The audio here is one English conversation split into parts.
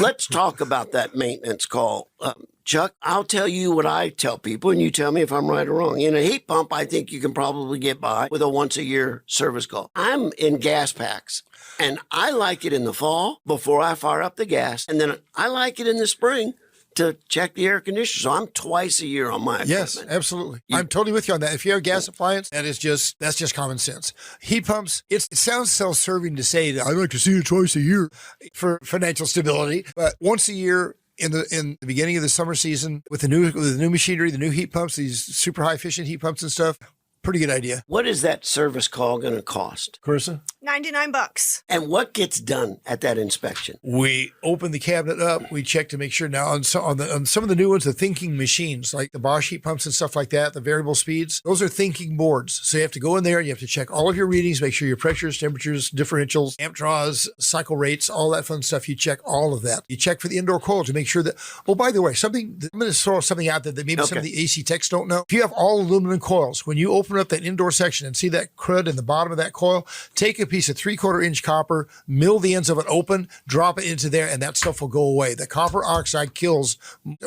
let's talk about that maintenance call. Chuck, I'll tell you what I tell people, and you tell me if I'm right or wrong. In a heat pump, I think you can probably get by with a once-a-year service call. I'm in gas packs, and I like it in the fall before I fire up the gas, and then I like it in the spring to check the air conditioner. So I'm twice a year on my equipment. Yes, absolutely. I'm totally with you on that. If you have a gas appliance, that's just common sense. Heat pumps, it sounds self-serving to say that I like to see it twice a year for financial stability, but once a year in the beginning of the summer season with the new machinery, the new heat pumps, these super high efficient heat pumps and stuff, pretty good idea. What is that service call going to cost? Carissa? $99. And what gets done at that inspection? We open the cabinet up. We check to make sure. Now on some of the new ones, the thinking machines like the Bosch heat pumps and stuff like that, the variable speeds, those are thinking boards. So you have to go in there. You have to check all of your readings, make sure your pressures, temperatures, differentials, amp draws, cycle rates, all that fun stuff. You check all of that. You check for the indoor coil to make sure that. Oh, by the way, I'm going to throw something out there that maybe some of the AC techs don't know. If you have all aluminum coils, when you open up that indoor section and see that crud in the bottom of that coil, take a piece of 3/4 inch copper, mill the ends of it open, drop it into there, and that stuff will go away. The copper oxide kills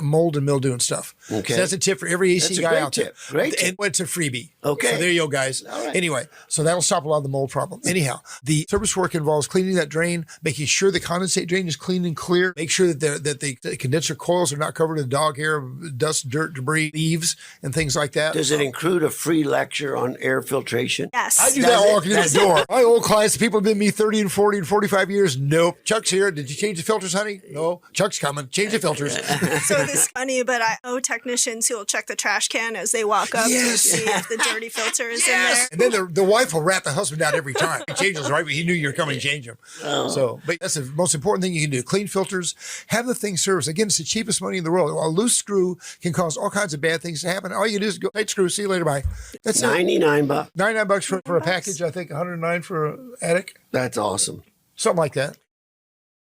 mold and mildew and stuff. Okay. So that's a tip for every AC guy out there. Great tip. And it's a freebie. Okay. So there you go, guys. All right. Anyway, so that'll stop a lot of the mold problem. Anyhow, the service work involves cleaning that drain, making sure the condensate drain is clean and clear, make sure that the condenser coils are not covered in dog hair, dust, dirt, debris, leaves, and things like that. Does it include a free lecture on air filtration? Yes. I do that walking in the door. My old clients, people have been me 30 and 40 and 45 years. Nope. Chuck's here. Did you change the filters, honey? No. Chuck's coming. Change the filters. So this is funny, but I know technicians who will check the trash can as they walk up to see if the dirty filter is in there. And then the wife will rat the husband out every time. He changes, right? But he knew you were coming to change them. Oh. So, but that's the most important thing you can do. Clean filters. Have the thing serviced. Again, it's the cheapest money in the world. A loose screw can cause all kinds of bad things to happen. All you do is go, tight screw, see you later, bye. That's $99. $99 for a package, I think, $109 for an attic. That's awesome. Something like that.